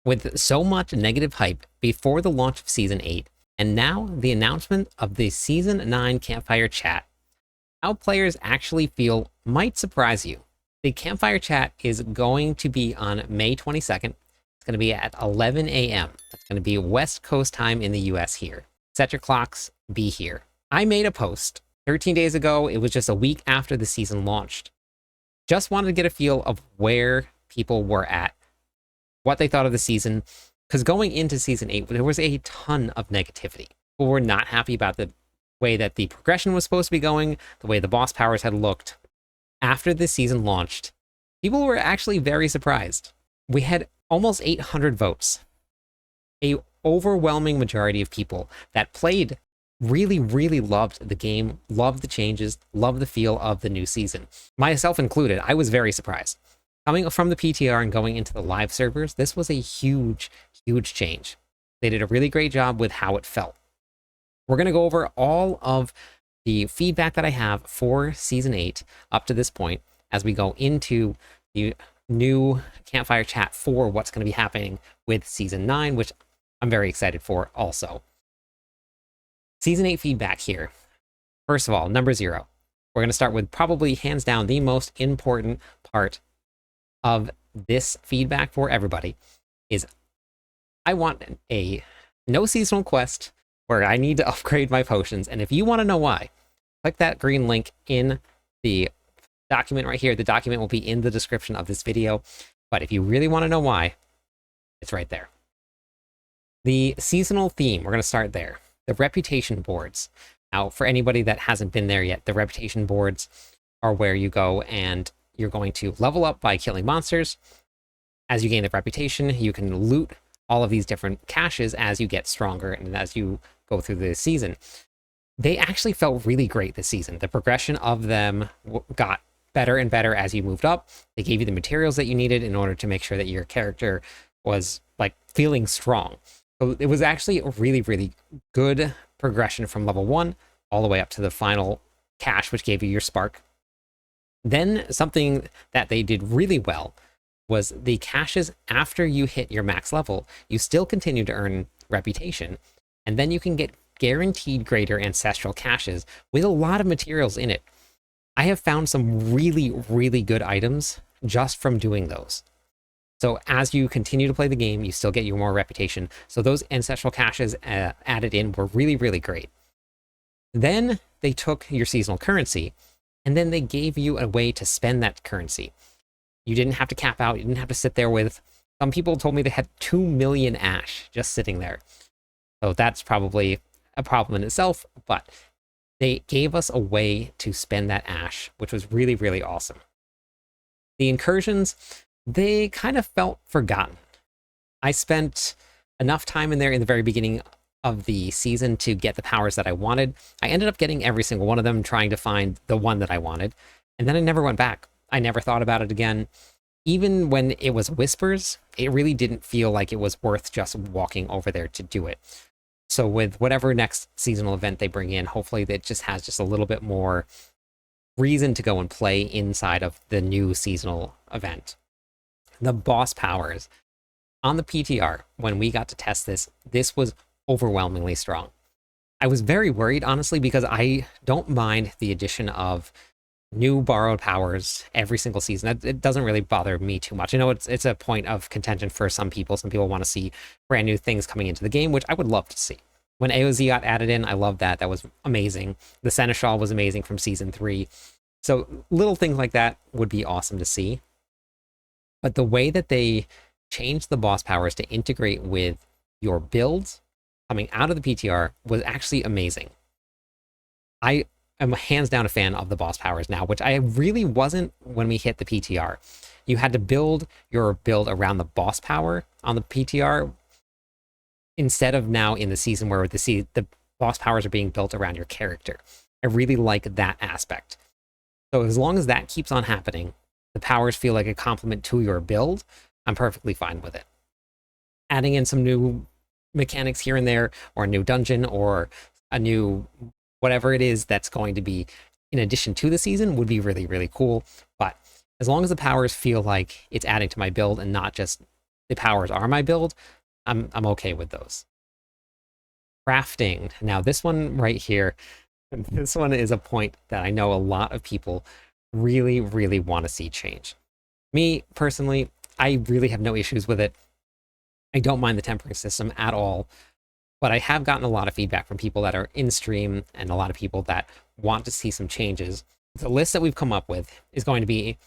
With so much negative hype before the launch of Season 8, and now the announcement of the Season 9 Campfire Chat, how players actually feel might surprise you. The Campfire Chat is going to be on May 22nd. It's going to be at 11 a.m. That's going to be West Coast time in the US here. Set your clocks, be here. I made a post 13 days ago. It was just a week after the season launched. Just wanted to get a feel of where people were at, what they thought of the season, because going into Season 8, there was a ton of negativity. People were not happy about the way that the progression was supposed to be going, the way the boss powers had looked. After the season launched, people were actually very surprised. We had almost 800 votes. A overwhelming majority of people that played really loved the game, loved the changes, loved the feel of the new season. Myself included, I was very surprised. Coming from the PTR and going into the live servers, this was a huge change. They did a really great job with how it felt. We're going to go over all of the feedback that I have for Season 8 up to this point as we go into the new Campfire Chat for what's going to be happening with Season 9, which I'm very excited for also. Season 8 feedback here. First of all, number 0. We're going to start with probably hands down the most important part of this feedback for everybody is I want a no seasonal quest where I need to upgrade my potions. And if you want to know why, click that green link in the document right here. The document will be in the description of this video. But if you really want to know why, it's right there. The seasonal theme, we're going to start there. The reputation boards. Now, for anybody that hasn't been there yet, the reputation boards are where you go and you're going to level up by killing monsters. As you gain the reputation, you can loot all of these different caches as you get stronger and as you go through the season. They actually felt really great this season. The progression of them got better and better as you moved up. They gave you the materials that you needed in order to make sure that your character was like feeling strong. So it was actually a really good progression from level 1 all the way up to the final cache, which gave you your spark. Then something that they did really well was the caches after you hit your max level, you still continue to earn reputation, and then you can get guaranteed greater ancestral caches with a lot of materials in it. I have found some really good items just from doing those. So as you continue to play the game, you still get your more reputation. So those ancestral caches added in were really great. Then they took your seasonal currency, and then they gave you a way to spend that currency. You didn't have to cap out. You didn't have to sit there with... Some people told me they had 2 million ash just sitting there. So that's probably a problem in itself, but they gave us a way to spend that ash, which was really awesome. The incursions, they kind of felt forgotten. I spent enough time in there in the very beginning of the season to get the powers that I wanted. I ended up getting every single one of them, trying to find the one that I wanted, and then I never went back. I never thought about it again. Even when it was whispers, it really didn't feel like it was worth just walking over there to do it. So with whatever next seasonal event they bring in, hopefully that just has just a little bit more reason to go and play inside of the new seasonal event. The boss powers. On the PTR, when we got to test this, this was overwhelmingly strong. I was very worried, honestly, because I don't mind the addition of new borrowed powers every single season. It doesn't really bother me too much. I know it's a point of contention for some people. Some people want to see brand new things coming into the game, which I would love to see. When AOZ got added in, I loved that. That was amazing. The Seneschal was amazing from Season 3. So little things like that would be awesome to see. But the way that they changed the boss powers to integrate with your builds coming out of the PTR was actually amazing. I am hands down a fan of the boss powers now, which I really wasn't when we hit the PTR. You had to build your build around the boss power on the PTR instead of now in the season where the boss powers are being built around your character. I really like that aspect. So as long as that keeps on happening, the powers feel like a complement to your build, I'm perfectly fine with it. Adding in some new mechanics here and there, or a new dungeon, or a new whatever it is that's going to be in addition to the season would be really cool. But as long as the powers feel like it's adding to my build and not just the powers are my build, I'm okay with those. Crafting. Now this one right here, this one is a point that I know a lot of people really, really want to see change. Me, personally, I really have no issues with it. I don't mind the tempering system at all, but I have gotten a lot of feedback from people that are in stream and a lot of people that want to see some changes. The list that we've come up with is going to be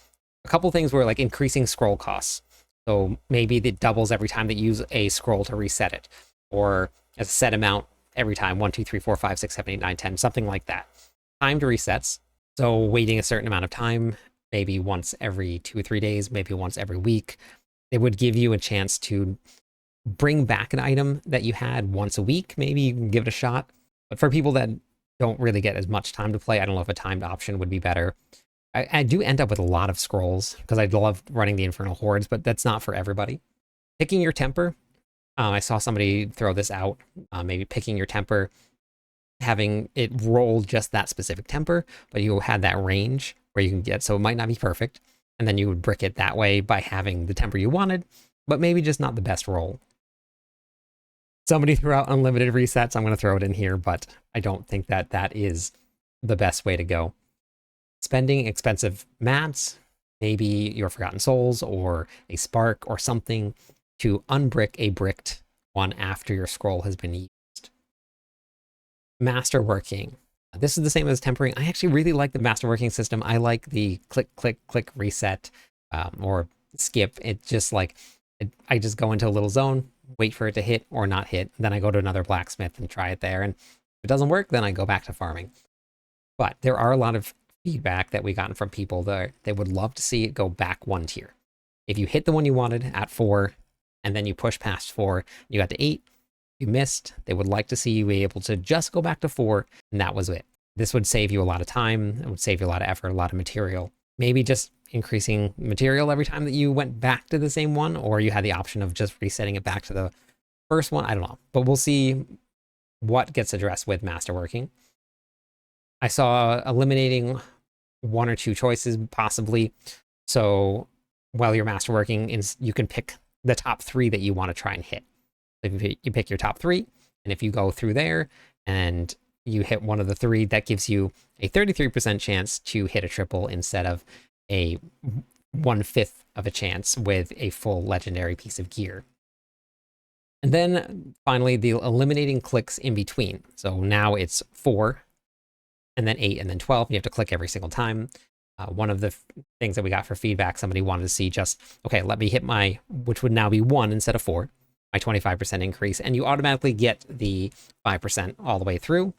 a couple things where like increasing scroll costs. So maybe it doubles every time that you use a scroll to reset it, or a set amount every time, 1, 2, 3, 4, 5, 6, 7, 8, 9, 10, something like that. Timed resets. So waiting a certain amount of time, maybe once every 2 or 3 days, maybe once every week. It would give you a chance to bring back an item that you had once a week, maybe you can give it a shot. But for people that don't really get as much time to play, I don't know if a timed option would be better. I do end up with a lot of scrolls because I love running the Infernal Hordes, but that's not for everybody. Picking your temper. I saw somebody throw this out, maybe picking your temper, having it roll just that specific temper, but you had that range where you can get, so it might not be perfect. And then you would brick it that way by having the temper you wanted, but maybe just not the best roll. Somebody threw out unlimited resets. I'm going to throw it in here, but I don't think that that is the best way to go. Spending expensive mats, maybe your Forgotten Souls or a Spark or something to unbrick a bricked one after your scroll has been used. Masterworking. This is the same as tempering. I actually really like the masterworking system. I like the click, click, click reset or skip. It's just like, I just go into a little zone, wait for it to hit or not hit. Then I go to another blacksmith and try it there. And if it doesn't work, then I go back to farming. But there are a lot of feedback that we've gotten from people that they would love to see it go back one tier. If you hit the one you wanted at 4, and then you push past 4, you got to 8, you missed, they would like to see you be able to just go back to 4, and that was it. This would save you a lot of time, it would save you a lot of effort, a lot of material. Maybe just increasing material every time that you went back to the same one, or you had the option of just resetting it back to the first one. I don't know, but we'll see what gets addressed with masterworking. I saw eliminating 1 or 2 choices, possibly. So while you're masterworking, you can pick the top 3 that you want to try and hit. If you pick your top 3, and if you go through there and you hit one of the 3, that gives you a 33% chance to hit a triple instead of a 1/5 of a chance with a full legendary piece of gear. And then finally, the eliminating clicks in between. So now it's 4, and then 8, and then 12. You have to click every single time. One of the things that we got for feedback, somebody wanted to see just, okay, let me hit my, which would now be 1 instead of 4, my 25% increase, and you automatically get the 5% all the way through.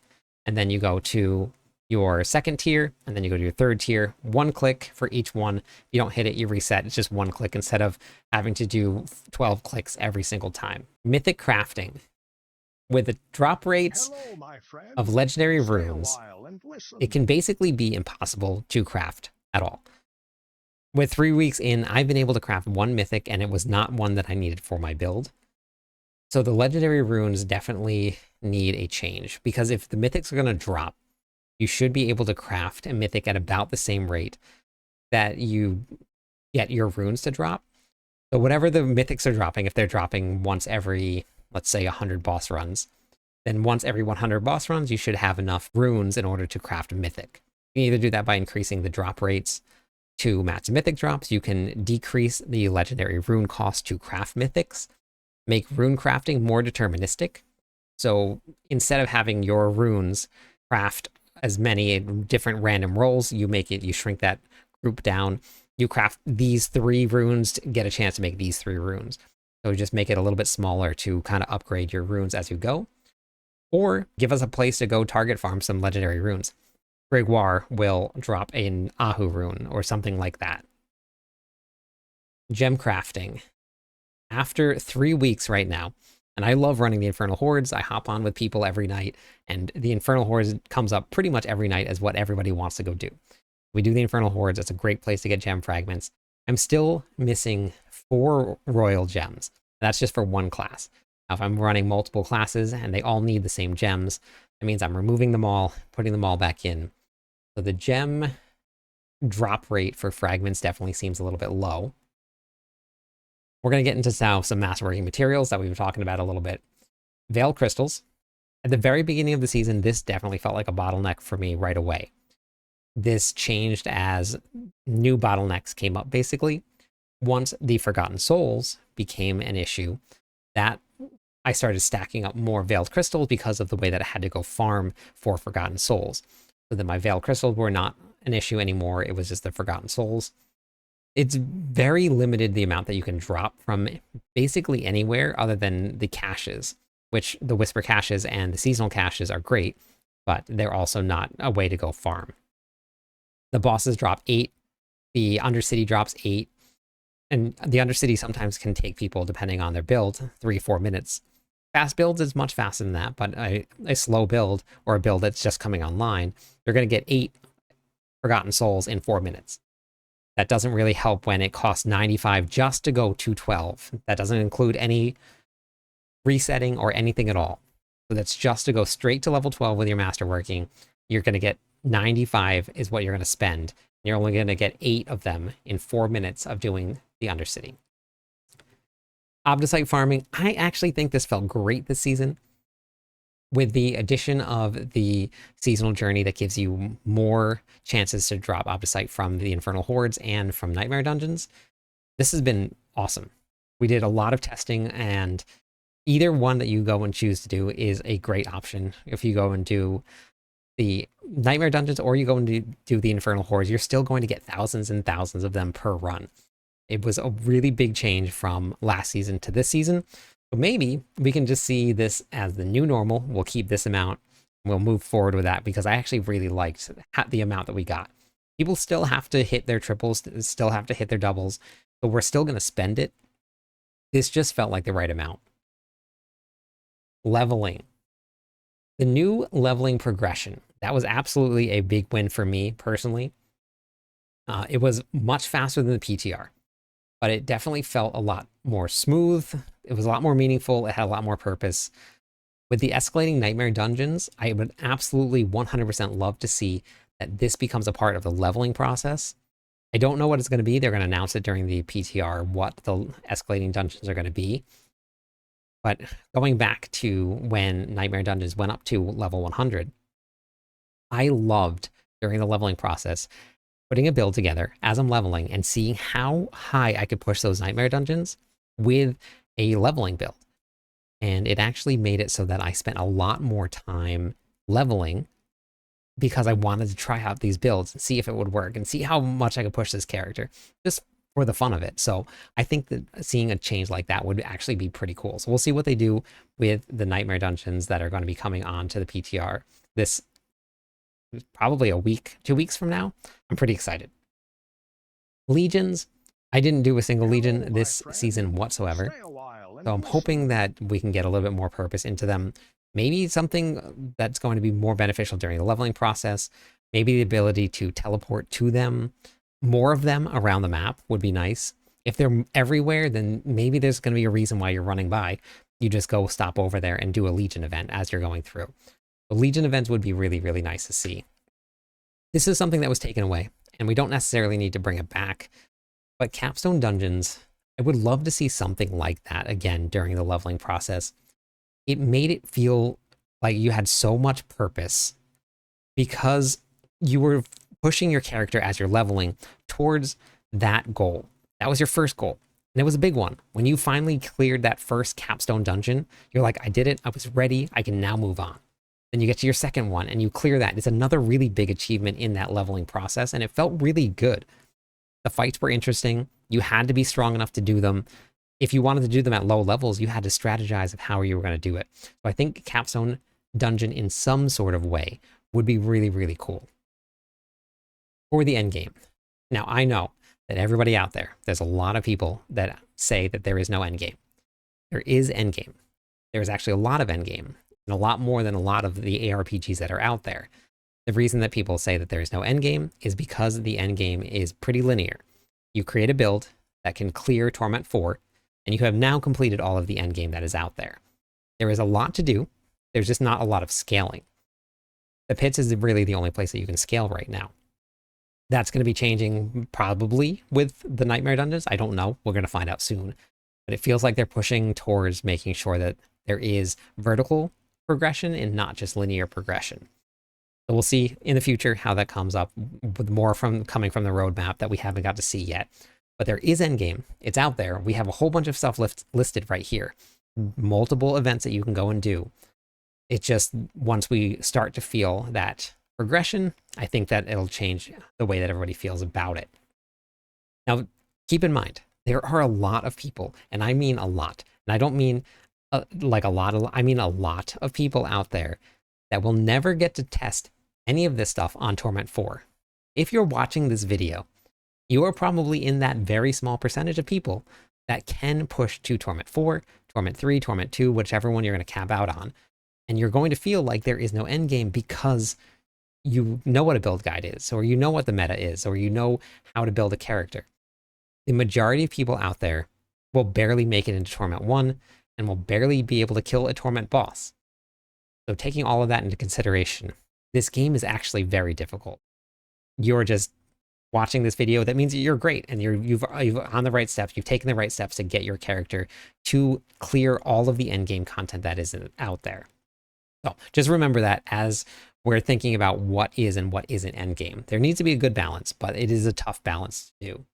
And then you go to your second tier, and then you go to your third tier, 1 click for each one. If you don't hit it, you reset. It's just 1 click instead of having to do 12 clicks every single time. Mythic Crafting. With the drop rates of legendary runes, it can basically be impossible to craft at all. With 3 weeks in, I've been able to craft 1 mythic, and it was not one that I needed for my build. So the legendary runes definitely need a change, because if the mythics are going to drop, you should be able to craft a mythic at about the same rate that you get your runes to drop. So whatever the mythics are dropping, if they're dropping once every, let's say, 100 boss runs, then once every 100 boss runs, you should have enough runes in order to craft a mythic. You can either do that by increasing the drop rates to match mythic drops. You can decrease the legendary rune cost to craft mythics, make rune crafting more deterministic. So instead of having your runes craft as many different random rolls, you shrink that group down. You craft these 3 runes to get a chance to make these 3 runes. So just make it a little bit smaller to kind of upgrade your runes as you go. Or give us a place to go target farm some legendary runes. Gregoire will drop an Ahu rune or something like that. Gem crafting. After 3 weeks right now, and I love running the Infernal Hordes, I hop on with people every night, and the Infernal Hordes comes up pretty much every night as what everybody wants to go do. We do the Infernal Hordes, it's a great place to get gem fragments. I'm still missing 4 royal gems. That's just for 1 class. Now, if I'm running multiple classes and they all need the same gems, that means I'm removing them all, putting them all back in. So the gem drop rate for fragments definitely seems a little bit low. We're going to get into now some Masterworking Materials that we've been talking about a little bit. Veil Crystals. At the very beginning of the season, this definitely felt like a bottleneck for me right away. This changed as new bottlenecks came up, basically. Once the Forgotten Souls became an issue, that I started stacking up more Veiled Crystals because of the way that I had to go farm for Forgotten Souls. So that my Veiled Crystals were not an issue anymore. It was just the Forgotten Souls. It's very limited the amount that you can drop from basically anywhere other than the caches, which the Whisper caches and the seasonal caches are great, but they're also not a way to go farm. The bosses drop 8, the Undercity drops 8, and the Undercity sometimes can take people, depending on their build, 3-4 minutes. Fast builds is much faster than that, but a slow build or a build that's just coming online, you're going to get 8 Forgotten Souls in 4 minutes. That doesn't really help when it costs 95 just to go to 12. That doesn't include any resetting or anything at all. So that's just to go straight to level 12 with your Masterworking. You're going to get 95 is what you're going to spend. You're only going to get 8 of them in 4 minutes of doing the Undercity. Obducite farming, I actually think this felt great this season. With the addition of the seasonal journey that gives you more chances to drop Obducite from the Infernal Hordes and from Nightmare Dungeons, this has been awesome. We did a lot of testing, and either one that you go and choose to do is a great option. If you go and do the Nightmare Dungeons or you go and do the Infernal Hordes, you're still going to get thousands and thousands of them per run. It was a really big change from last season to this season. So maybe we can just see this as the new normal. We'll keep this amount. We'll move forward with that because I actually really liked the amount that we got. People still have to hit their triples, still have to hit their doubles, but we're still going to spend it. This just felt like the right amount. Leveling. The new leveling progression, that was absolutely a big win for me personally. It was much faster than the PTR, but it definitely felt a lot more smooth. It was a lot more meaningful. It had a lot more purpose. With the escalating Nightmare Dungeons, I would absolutely 100% love to see that this becomes a part of the leveling process. I don't know what it's going to be. They're going to announce it during the PTR, what the escalating dungeons are going to be. But going back to when Nightmare Dungeons went up to level 100, I loved, during the leveling process, putting a build together as I'm leveling and seeing how high I could push those Nightmare Dungeons with a leveling build. And it actually made it so that I spent a lot more time leveling because I wanted to try out these builds and see if it would work and see how much I could push this character, just for the fun of it. So I think that seeing a change like that would actually be pretty cool. So we'll see what they do with the Nightmare Dungeons that are going to be coming on to the PTR. This is probably a week, 2 weeks from now. I'm pretty excited. Legions. I didn't do a single Legion this season whatsoever. So I'm hoping that we can get a little bit more purpose into them. Maybe something that's going to be more beneficial during the leveling process. Maybe the ability to teleport to them. More of them around the map would be nice. If they're everywhere, then maybe there's going to be a reason why you're running by. You just go stop over there and do a Legion event as you're going through. The Legion events would be really, really nice to see. This is something that was taken away, and we don't necessarily need to bring it back. But Capstone Dungeons, I would love to see something like that again during the leveling process. It made it feel like you had so much purpose because you were pushing your character as you're leveling towards that goal. That was your first goal. And it was a big one. When you finally cleared that first Capstone Dungeon, you're like, I did it. I was ready. I can now move on. Then you get to your second one and you clear that. It's another really big achievement in that leveling process. And it felt really good. The fights were interesting. You had to be strong enough to do them. If you wanted to do them at low levels, you had to strategize of how you were going to do it. So I think Capstone Dungeon in some sort of way would be really, really cool. For the endgame. Now, I know that everybody out there, there's a lot of people that say that there is no endgame. There is endgame. There's actually a lot of endgame, and a lot more than a lot of the ARPGs that are out there. The reason that people say that there is no endgame is because the endgame is pretty linear. You create a build that can clear Torment 4, and you have now completed all of the endgame that is out there. There is a lot to do. There's just not a lot of scaling. The pits is really the only place that you can scale right now. That's going to be changing probably with the Nightmare Dungeons. I don't know. We're going to find out soon. but it feels like they're pushing towards making sure that there is vertical progression and not just linear progression. So we'll see in the future how that comes up, with more coming from the roadmap that we haven't got to see yet. But there is Endgame. It's out there. We have a whole bunch of stuff listed right here. Multiple events that you can go and do. It's just once we start to feel that progression, I think that it'll change the way that everybody feels about it. Now, keep in mind, there are a lot of people, and I mean a lot, and I don't mean like a lot, I mean a lot of people out there that will never get to test any of this stuff on Torment 4. If you're watching this video, you are probably in that very small percentage of people that can push to Torment 4, Torment 3, Torment 2, whichever one you're going to cap out on. And you're going to feel like there is no end game because you know what a build guide is, or you know what the meta is, or you know how to build a character. The majority of people out there will barely make it into Torment 1 and will barely be able to kill a Torment boss. So taking all of that into consideration, this game is actually very difficult. You're just watching this video, that means that you're great and you've on the right steps. You've taken the right steps to get your character to clear all of the end game content that isn't out there. So just remember that as we're thinking about what is and what isn't end game. There needs to be a good balance, but it is a tough balance to do.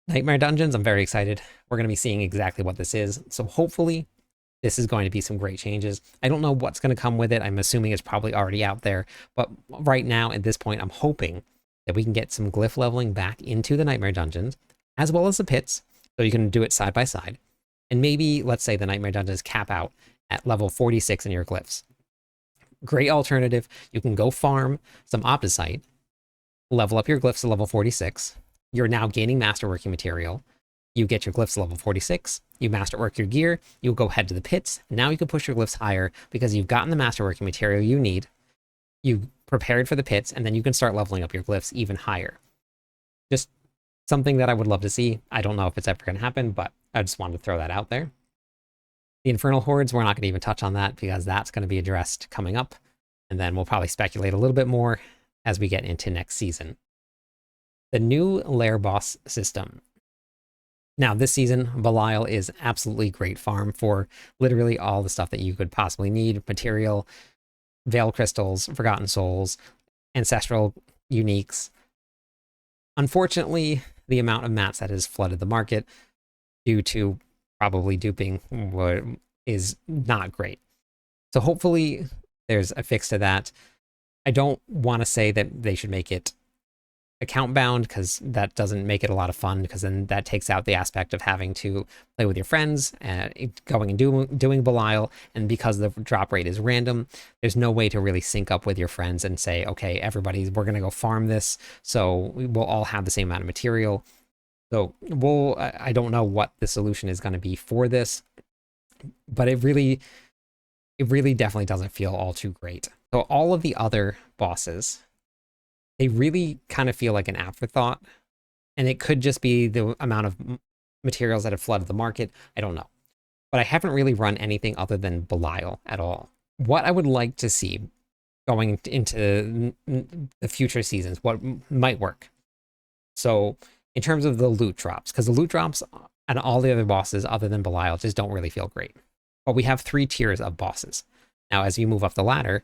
Nightmare Dungeons, I'm very excited. We're going to be seeing exactly what this is. So hopefully this is going to be some great changes. I don't know what's going to come with it. I'm assuming it's probably already out there. But right now, at this point, I'm hoping that we can get some glyph leveling back into the Nightmare Dungeons, as well as the pits, so you can do it side by side. And maybe, let's say the Nightmare Dungeons cap out at level 46 in your glyphs. Great alternative. You can go farm some Obducite, level up your glyphs to level 46. You're now gaining Masterworking Material. You get your glyphs to level 46, you masterwork your gear, you'll go head to the pits. Now you can push your glyphs higher because you've gotten the masterworking material you need. You prepared for the pits, and then you can start leveling up your glyphs even higher. Just something that I would love to see. I don't know if it's ever going to happen, but I just wanted to throw that out there. The Infernal Hordes, we're not going to even touch on that because that's going to be addressed coming up. And then we'll probably speculate a little bit more as we get into next season. The new Lair Boss system. Now, this season, Belial is absolutely great farm for literally all the stuff that you could possibly need. Material, Veil Crystals, Forgotten Souls, Ancestral Uniques. Unfortunately, the amount of mats that has flooded the market due to probably duping is not great. So hopefully there's a fix to that. I don't want to say that they should make it account bound because that doesn't make it a lot of fun, because then that takes out the aspect of having to play with your friends and going and doing Belial. And because the drop rate is random, there's no way to really sync up with your friends and say, okay, we're going to go farm this, so we'll all have the same amount of material. So I don't know what the solution is going to be for this, but it really definitely doesn't feel all too great. So all of the other bosses, they really kind of feel like an afterthought, and it could just be the amount of materials that have flooded the market. I don't know. But I haven't really run anything other than Belial at all. What I would like to see going into the future seasons, what might work. So in terms of the loot drops, because the loot drops and all the other bosses other than Belial just don't really feel great. But we have 3 tiers of bosses. Now, as you move up the ladder,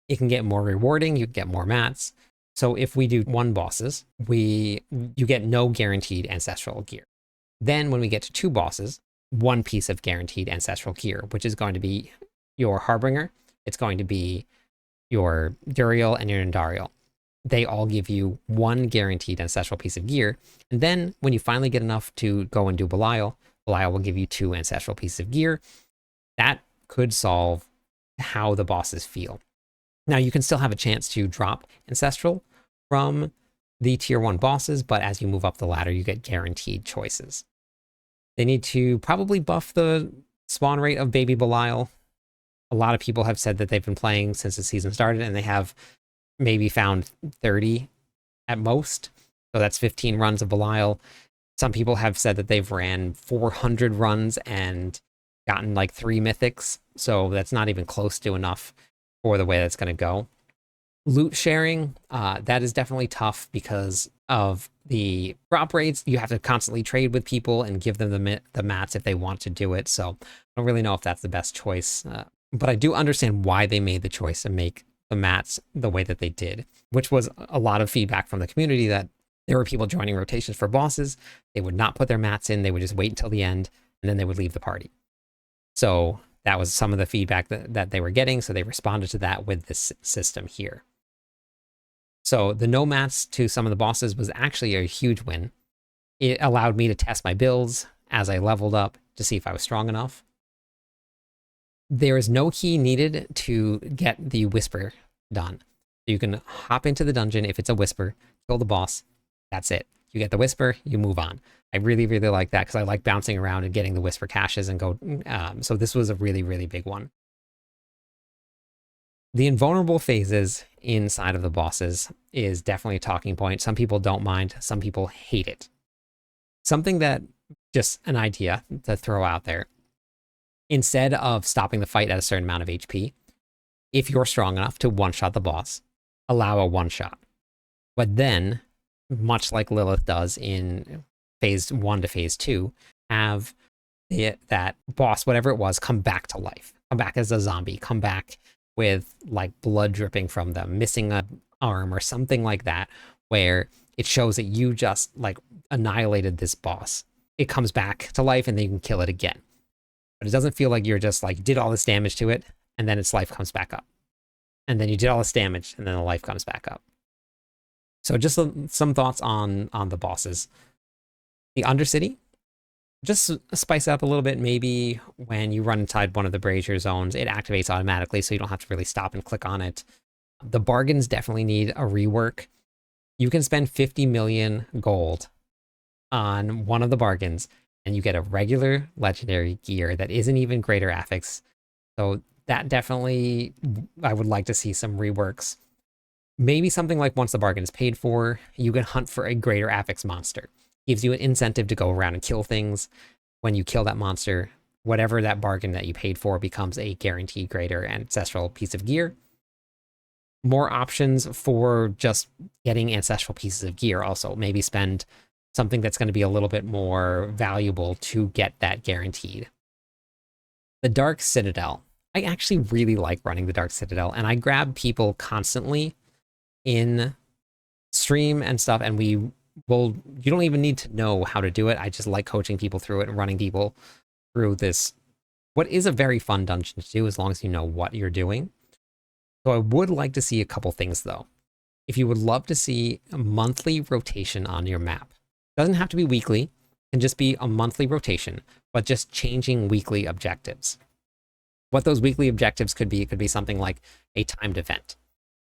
it can get more rewarding, you can get more mats. So if we do 1 bosses, you get no guaranteed ancestral gear. Then when we get to 2 bosses, 1 piece of guaranteed ancestral gear, which is going to be your Harbinger, it's going to be your Duriel and your Nandariel. They all give you 1 guaranteed ancestral piece of gear. And then when you finally get enough to go and do Belial, Belial will give you 2 ancestral pieces of gear. That could solve how the bosses feel. Now, you can still have a chance to drop Ancestral from the tier 1 bosses, but as you move up the ladder, you get guaranteed choices. They need to probably buff the spawn rate of Baby Belial. A lot of people have said that they've been playing since the season started, and they have maybe found 30 at most. So that's 15 runs of Belial. Some people have said that they've ran 400 runs and gotten like 3 mythics. So that's not even close to enough for the way that's going to go. Loot sharing, that is definitely tough because of the drop rates. You have to constantly trade with people and give them the mats if they want to do it. So I don't really know if that's the best choice. But I do understand why they made the choice to make the mats the way that they did, which was a lot of feedback from the community that there were people joining rotations for bosses. They would not put their mats in. They would just wait until the end, and then they would leave the party. So that was some of the feedback that they were getting. So they responded to that with this system here. So the no mats to some of the bosses was actually a huge win. It allowed me to test my builds as I leveled up to see if I was strong enough. There is no key needed to get the whisper done. You can hop into the dungeon if it's a whisper, kill the boss, that's it. You get the whisper, you move on. I really, really like that because I like bouncing around and getting the whisper caches and go. So this was a really, really big one. The invulnerable phases inside of the bosses is definitely a talking point. Some people don't mind, some people hate it. Something that, just an idea to throw out there. Instead of stopping the fight at a certain amount of HP, if you're strong enough to one-shot the boss, allow a one-shot. But then, much like Lilith does in phase 1 to phase 2, have that boss, whatever it was, come back to life. Come back as a zombie. Come back with like blood dripping from them, missing an arm or something like that, where it shows that you just like annihilated this boss. It comes back to life and then you can kill it again. But it doesn't feel like you're just like did all this damage to it and then its life comes back up. And then you did all this damage and then the life comes back up. So just some thoughts on the bosses. The Undercity, just spice it up a little bit. Maybe when you run inside one of the brazier zones, it activates automatically, so you don't have to really stop and click on it. The bargains definitely need a rework. You can spend 50 million gold on one of the bargains, and you get a regular legendary gear that isn't even greater affix. So that definitely, I would like to see some reworks. Maybe something like once the bargain is paid for, you can hunt for a greater affix monster. Gives you an incentive to go around and kill things. When you kill that monster, whatever that bargain that you paid for becomes a guaranteed greater ancestral piece of gear. More options for just getting ancestral pieces of gear also. Maybe spend something that's going to be a little bit more valuable to get that guaranteed. The Dark Citadel. I actually really like running the Dark Citadel, and I grab people constantly in stream and stuff, and you don't even need to know how to do it. I just like coaching people through it and running people through this, what is a very fun dungeon to do as long as you know what you're doing. So I would like to see a couple things though. If you would love to see a monthly rotation on your map, doesn't have to be weekly, it can just be a monthly rotation, but just changing weekly objectives. What those weekly objectives could be, it could be something like a timed event.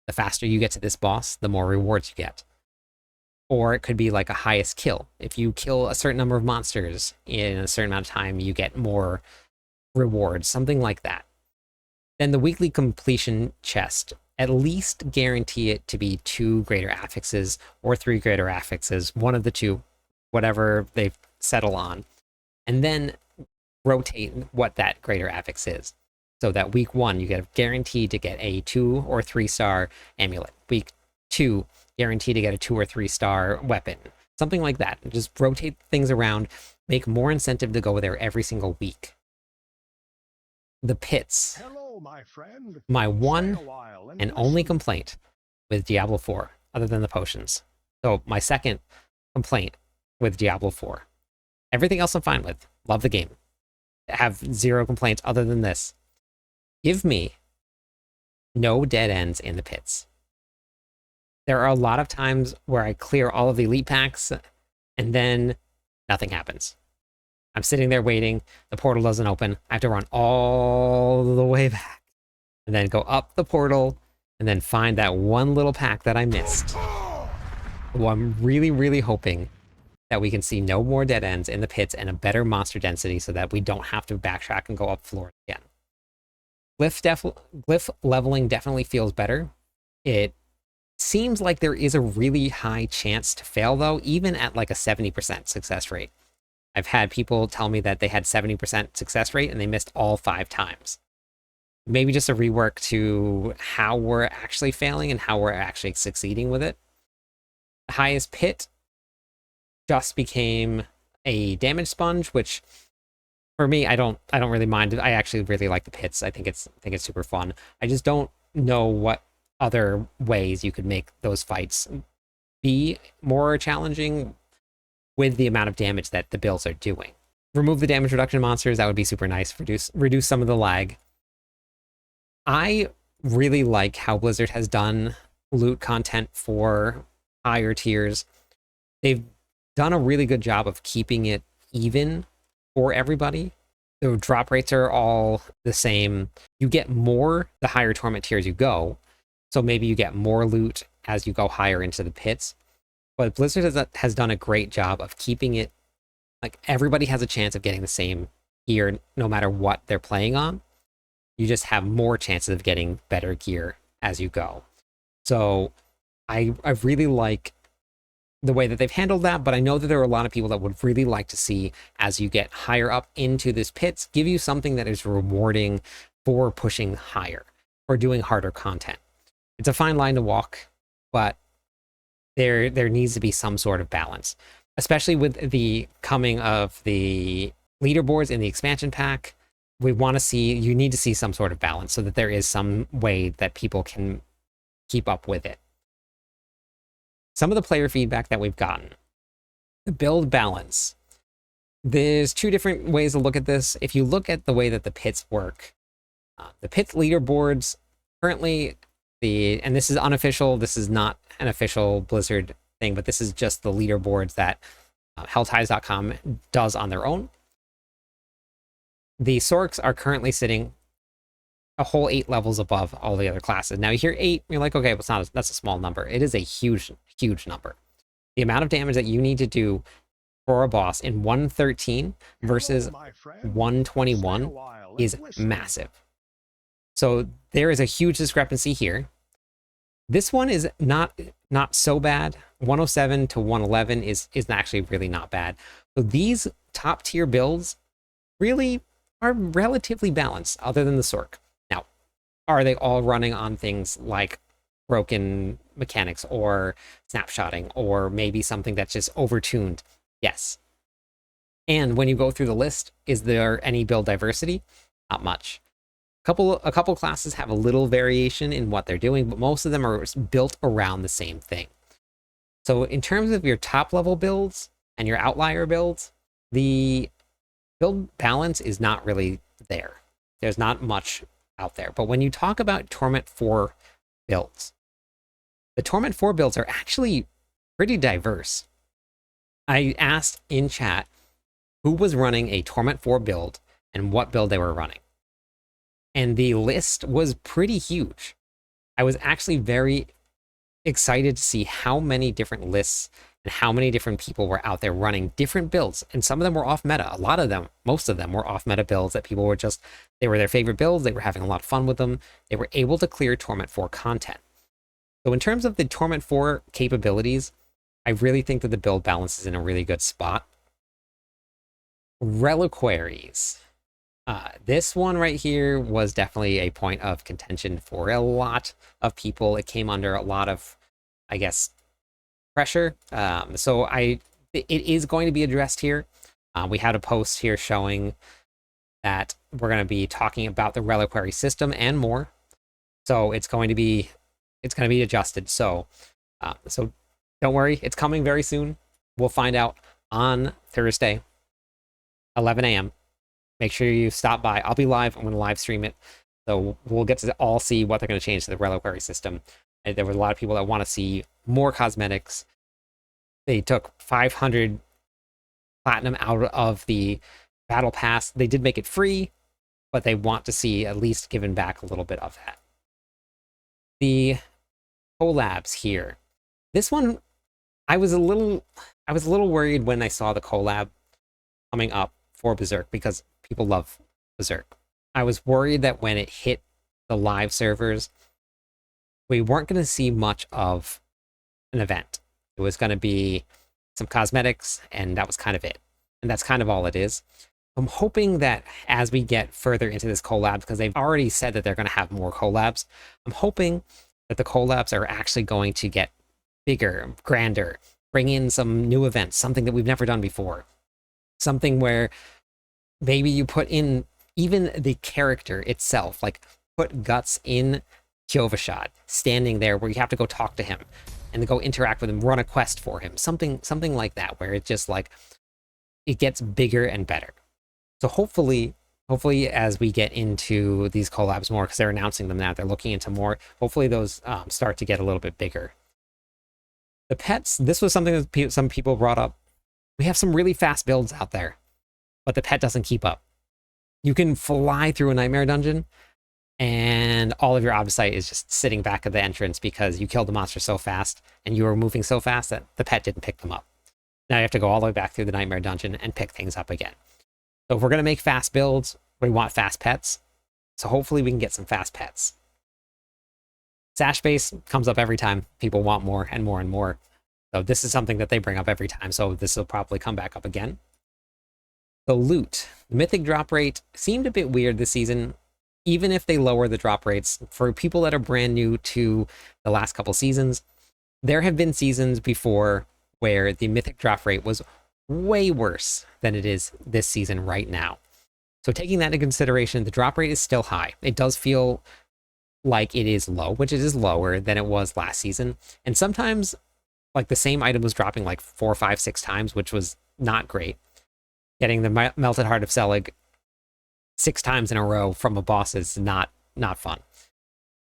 The faster you get to this boss, the more rewards you get. Or it could be like a highest kill. If you kill a certain number of monsters in a certain amount of time, you get more rewards, something like that. Then the weekly completion chest, at least guarantee it to be 2 greater affixes or 3 greater affixes, one of the two, whatever they settle on. And then rotate what that greater affix is. So that week 1, you get guaranteed to get a 2 or 3 star amulet. Week 2, guaranteed to get a 2 or 3 star weapon. Something like that. Just rotate things around, make more incentive to go there every single week. The pits. Hello, my friend. My one and only complaint with Diablo 4, other than the potions. So my second complaint with Diablo 4. Everything else I'm fine with. Love the game. Have 0 complaints other than this. Give me no dead ends in the pits. There are a lot of times where I clear all of the elite packs and then nothing happens. I'm sitting there waiting. The portal doesn't open. I have to run all the way back and then go up the portal and then find that one little pack that I missed. Well, I'm really, really hoping that we can see no more dead ends in the pits and a better monster density so that we don't have to backtrack and go up floors again. Glyph leveling definitely feels better. It seems like there is a really high chance to fail though, even at like a 70% success rate. I've had people tell me that they had 70% success rate and they missed all 5 times. Maybe just a rework to how we're actually failing and how we're actually succeeding with it. The highest pit just became a damage sponge, which for me, I don't really mind. I actually really like the pits. I think it's super fun. I just don't know what other ways you could make those fights be more challenging with the amount of damage that the builds are doing. Remove the damage reduction monsters, that would be super nice. Reduce some of the lag. I really like how Blizzard has done loot content for higher tiers. They've done a really good job of keeping it even for everybody. The drop rates are all the same. You get more the higher torment tiers you go. So maybe you get more loot as you go higher into the pits. But Blizzard has done a great job of keeping it like everybody has a chance of getting the same gear no matter what they're playing on. You just have more chances of getting better gear as you go. So I really like the way that they've handled that, but I know that there are a lot of people that would really like to see, as you get higher up into this pits, give you something that is rewarding for pushing higher or doing harder content. It's a fine line to walk, but there needs to be some sort of balance, especially with the coming of the leaderboards in the expansion pack. You need to see some sort of balance so that there is some way that people can keep up with it. Some of the player feedback that we've gotten. The build balance. There's two different ways to look at this. If you look at the way that the pits work, the pits leaderboards currently, and this is unofficial, this is not an official Blizzard thing, but this is just the leaderboards that hellties.com does on their own. The Sorks are currently sitting a whole 8 levels above all the other classes. Now you hear 8, you're like, okay, well, that's a small number. It is a huge number. The amount of damage that you need to do for a boss in 113 versus 121 is massive. So there is a huge discrepancy here. This one is not so bad. 107 to 111 is actually really not bad. So these top tier builds really are relatively balanced, other than the Sork. Now, are they all running on things like broken mechanics or snapshotting or maybe something that's just overtuned? Yes. And when you go through the list, is there any build diversity? Not much. A couple classes have a little variation in what they're doing, but most of them are built around the same thing. So in terms of your top level builds and your outlier builds, the build balance is not really there. There's not much out there. But when you talk about Torment 4 builds, the Torment 4 builds are actually pretty diverse. I asked in chat who was running a Torment 4 build and what build they were running. And the list was pretty huge. I was actually very excited to see how many different lists and how many different people were out there running different builds. And some of them were off meta. Most of them were off meta builds that people were they were their favorite builds. They were having a lot of fun with them. They were able to clear Torment 4 content. So in terms of the Torment 4 capabilities, I really think that the build balance is in a really good spot. Reliquaries. This one right here was definitely a point of contention for a lot of people. It came under a lot of, I guess, pressure. So it is going to be addressed here. We had a post here showing that we're going to be talking about the Reliquary system and more. So it's going to be adjusted. So don't worry, it's coming very soon. We'll find out on Thursday, 11 a.m. Make sure you stop by. I'll be live. I'm going to live stream it. So we'll get to all see what they're going to change to the Reliquary system. And there were a lot of people that want to see more cosmetics. They took 500 platinum out of the battle pass. They did make it free, but they want to see at least given back a little bit of that. The collabs here. This one, I was a little worried when I saw the collab coming up for Berserk because people love Berserk. I was worried that when it hit the live servers, we weren't going to see much of an event. It was going to be some cosmetics, and that was kind of it. And that's kind of all it is. I'm hoping that as we get further into this collab, because they've already said that they're going to have more collabs, I'm hoping that the collabs are actually going to get bigger, grander, bring in some new events, something that we've never done before. Something where maybe you put in even the character itself, like put Guts in Kyovashad, standing there where you have to go talk to him and go interact with him, run a quest for him, something like that, where it just like it gets bigger and better. So hopefully as we get into these collabs more, because they're announcing them now, they're looking into more, hopefully those start to get a little bit bigger. The pets, this was something that some people brought up. We have some really fast builds out there, but the pet doesn't keep up. You can fly through a nightmare dungeon, and all of your Obducite is just sitting back at the entrance because you killed the monster so fast, and you were moving so fast that the pet didn't pick them up. Now you have to go all the way back through the nightmare dungeon and pick things up again. So if we're going to make fast builds, we want fast pets. So hopefully we can get some fast pets. Sash base comes up every time. People want more and more and more. So this is something that they bring up every time. So this will probably come back up again. The loot. The mythic drop rate seemed a bit weird this season. Even if they lower the drop rates, for people that are brand new to the last couple seasons, there have been seasons before where the mythic drop rate was way worse than it is this season right now. So taking that into consideration, the drop rate is still high. It does feel like it is low, which it is lower than it was last season. And sometimes like the same item was dropping like 4, 5, 6 times, which was not great. Getting the Melted Heart of Selig 6 times in a row from a boss is not fun.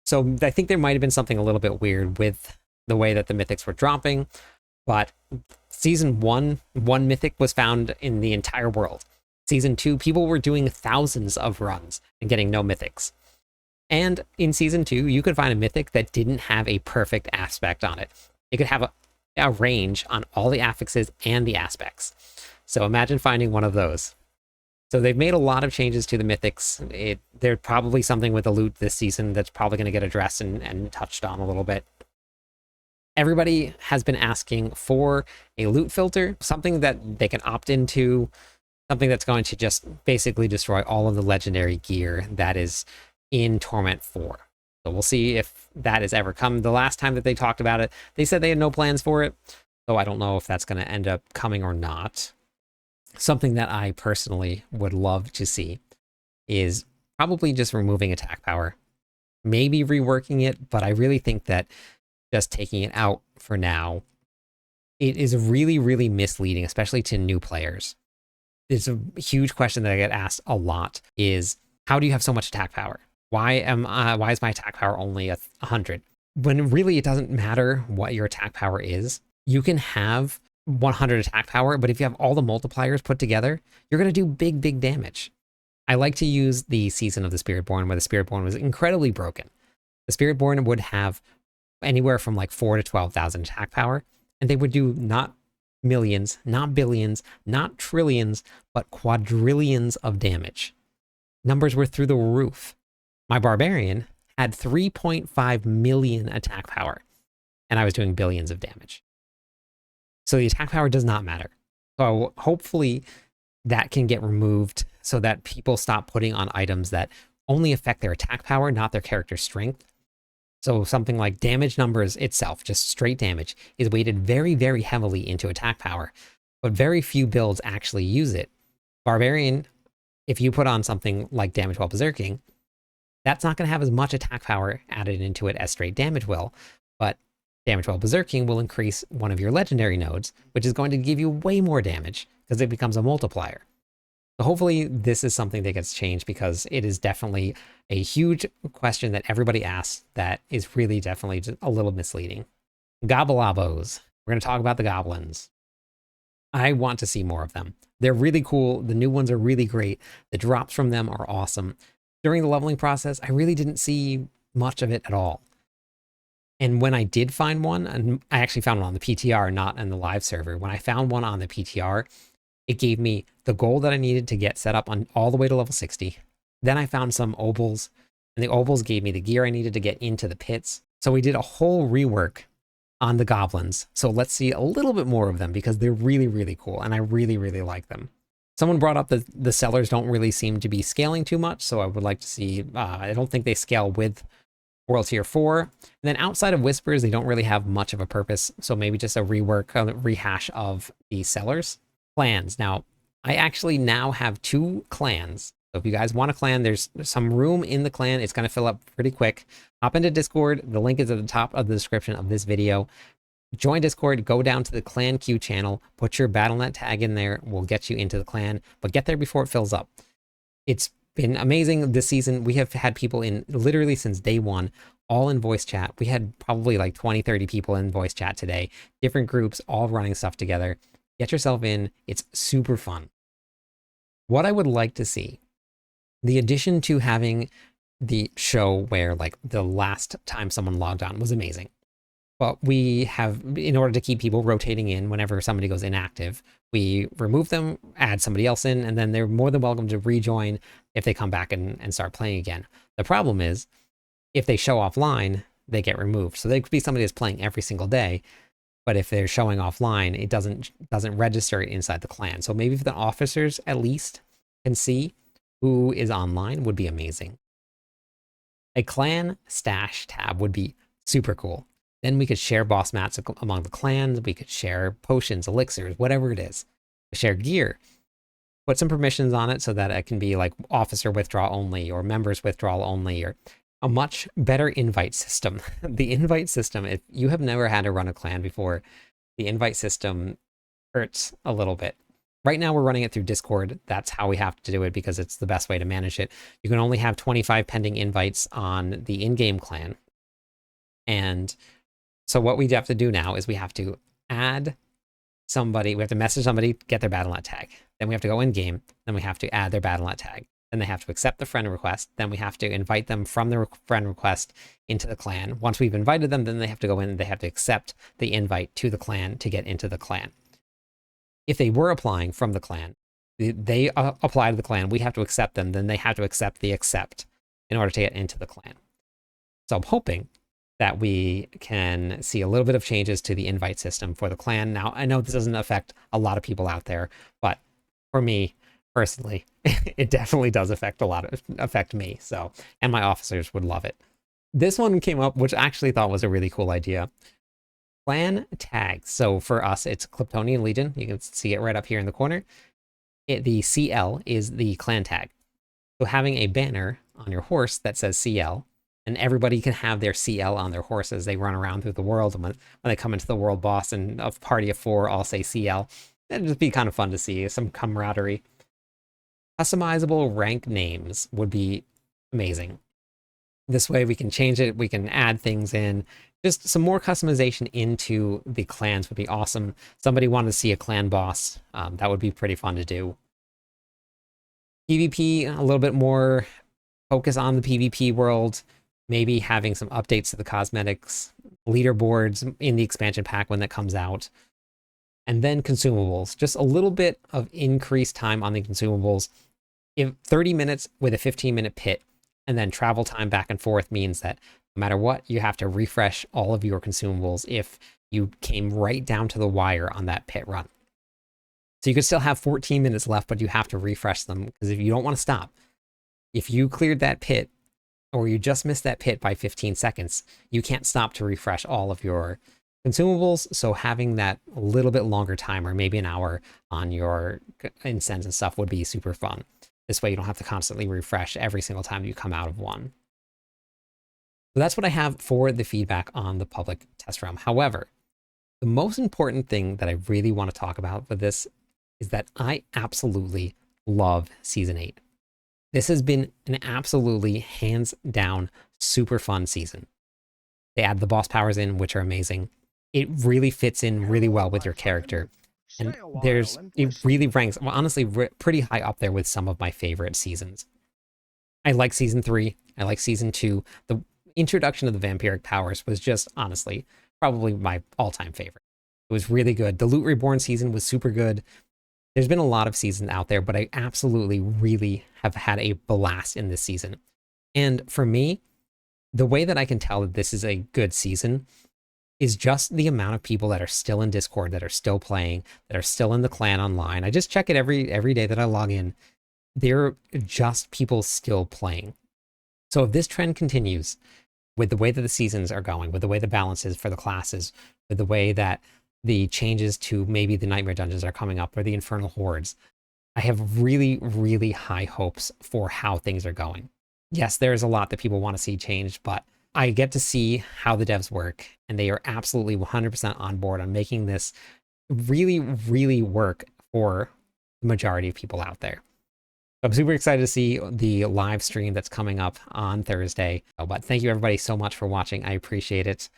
So I think there might have been something a little bit weird with the way that the mythics were dropping, but season 1, one mythic was found in the entire world. Season 2, people were doing thousands of runs and getting no mythics. And in season 2, you could find a mythic that didn't have a perfect aspect on it. It could have a range on all the affixes and the aspects. So imagine finding one of those. So they've made a lot of changes to the mythics. There's probably something with the loot this season that's probably going to get addressed and touched on a little bit. Everybody has been asking for a loot filter, something that they can opt into, something that's going to just basically destroy all of the legendary gear that is in Torment 4. So we'll see if that has ever come. The last time that they talked about it, they said they had no plans for it. So I don't know if that's going to end up coming or not. Something that I personally would love to see is probably just removing attack power. Maybe reworking it, but I really think that just taking it out for now, it is really, really misleading, especially to new players. It's a huge question that I get asked a lot is, how do you have so much attack power? Why is my attack power only 100? When really it doesn't matter what your attack power is. You can have 100 attack power, but if you have all the multipliers put together, you're going to do big, big damage. I like to use the Season of the Spiritborn, where the Spiritborn was incredibly broken. The Spiritborn would have anywhere from like 4 to 12,000 attack power, and they would do not millions, not billions, not trillions, but quadrillions of damage. Numbers were through the roof. My Barbarian had 3.5 million attack power, and I was doing billions of damage. So the attack power does not matter. So hopefully that can get removed so that people stop putting on items that only affect their attack power, not their character strength. So something like damage numbers itself, just straight damage, is weighted very, very heavily into attack power, but very few builds actually use it. Barbarian, if you put on something like damage while berserking, that's not going to have as much attack power added into it as straight damage will, but damage while berserking will increase one of your legendary nodes, which is going to give you way more damage because it becomes a multiplier. So hopefully this is something that gets changed, because it is definitely a huge question that everybody asks that is really definitely just a little misleading. Gobolobos. We're going to talk about the goblins. I want to see more of them. They're really cool. The new ones are really great. The drops from them are awesome. During the leveling process, I really didn't see much of it at all. And when I did find one, and I actually found one on the PTR, not in the live server, when I found one on the PTR, it gave me the gold that I needed to get set up on all the way to level 60. Then I found some obols, and the obols gave me the gear I needed to get into the pits. So we did a whole rework on the goblins. So let's see a little bit more of them, because they're really, really cool, and I really, really like them. Someone brought up that the sellers don't really seem to be scaling too much, so I would like to see, I don't think they scale with World Tier 4. And then outside of Whispers, they don't really have much of a purpose, so maybe just a rework, a rehash of the sellers. Clans. Now, I actually now have 2 clans. So if you guys want a clan, there's some room in the clan. It's going to fill up pretty quick. Hop into Discord. The link is at the top of the description of this video. Join Discord, go down to the clan queue channel, put your Battle.net tag in there. We'll get you into the clan, but get there before it fills up. It's been amazing this season. We have had people in literally since day one, all in voice chat. We had probably like 20, 30 people in voice chat today, different groups, all running stuff together. Get yourself in. It's super fun. What I would like to see, the addition to having the show where like the last time someone logged on was amazing. But we have, in order to keep people rotating in whenever somebody goes inactive, we remove them, add somebody else in, and then they're more than welcome to rejoin if they come back and start playing again. The problem is, if they show offline, they get removed. So they could be somebody that's playing every single day, but if they're showing offline, it doesn't register it inside the clan. So maybe if the officers at least can see who is online would be amazing. A clan stash tab would be super cool. Then we could share boss mats among the clans. We could share potions, elixirs, whatever it is. Share gear. Put some permissions on it so that it can be like officer withdraw only or members withdrawal only, or a much better invite system. The invite system, if you have never had to run a clan before, the invite system hurts a little bit. Right now we're running it through Discord. That's how we have to do it because it's the best way to manage it. You can only have 25 pending invites on the in-game clan. And so what we have to do now is we have to add somebody, we have to message somebody, get their Battle.net tag. Then we have to go in game, then we have to add their Battle.net tag. Then they have to accept the friend request. Then we have to invite them from the friend request into the clan. Once we've invited them, then they have to go in and they have to accept the invite to the clan to get into the clan. If they were applying from the clan, they apply to the clan, we have to accept them, then they have to accept the accept in order to get into the clan. So I'm hoping that we can see a little bit of changes to the invite system for the clan. Now, I know this doesn't affect a lot of people out there, but for me personally, it definitely does affect me. So, and my officers would love it. This one came up, which I actually thought was a really cool idea. Clan tags. So for us, it's Kryptonian Legion. You can see it right up here in the corner. The CL is the clan tag. So having a banner on your horse that says CL, and everybody can have their CL on their horse as they run around through the world. And when they come into the world boss and a party of 4 all say CL, that'd just be kind of fun to see, some camaraderie. Customizable rank names would be amazing. This way we can change it, we can add things in. Just some more customization into the clans would be awesome. Somebody wanted to see a clan boss. That would be pretty fun to do. PvP, a little bit more focus on the PvP world. Maybe having some updates to the cosmetics, leaderboards in the expansion pack when that comes out. And then consumables, just a little bit of increased time on the consumables. If 30 minutes with a 15-minute pit, and then travel time back and forth means that no matter what, you have to refresh all of your consumables if you came right down to the wire on that pit run. So you could still have 14 minutes left, but you have to refresh them because if you don't want to stop, if you cleared that pit or you just missed that pit by 15 seconds, you can't stop to refresh all of your consumables. So having that a little bit longer time, or maybe an hour on your incense and stuff, would be super fun. This way you don't have to constantly refresh every single time you come out of one. So that's what I have for the feedback on the public test realm. However, the most important thing that I really want to talk about for this is that I absolutely love Season 8. This has been an absolutely hands down super fun season. They add the boss powers in, which are amazing. It really fits in really well with your character. And it really ranks, well, honestly, pretty high up there with some of my favorite seasons. I like Season 3. I like Season 2. The introduction of the vampiric powers was just, honestly, probably my all-time favorite. It was really good. The Loot Reborn season was super good. There's been a lot of seasons out there, but I absolutely really have had a blast in this season. And for me, the way that I can tell that this is a good season is just the amount of people that are still in Discord, that are still playing, that are still in the clan online. I just check it every day that I log in. There are just people still playing. So if this trend continues with the way that the seasons are going, with the way the balance is for the classes, with the way that the changes to maybe the Nightmare Dungeons are coming up or the Infernal Hordes, I have really, really high hopes for how things are going. Yes, there's a lot that people want to see changed, but I get to see how the devs work, and they are absolutely 100% on board on making this really, really work for the majority of people out there. I'm super excited to see the live stream that's coming up on Thursday. But thank you everybody so much for watching. I appreciate it.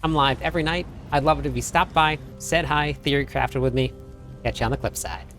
I'm live every night. I'd love it if you stopped by, said hi, theory crafted with me. Catch you on the clip side.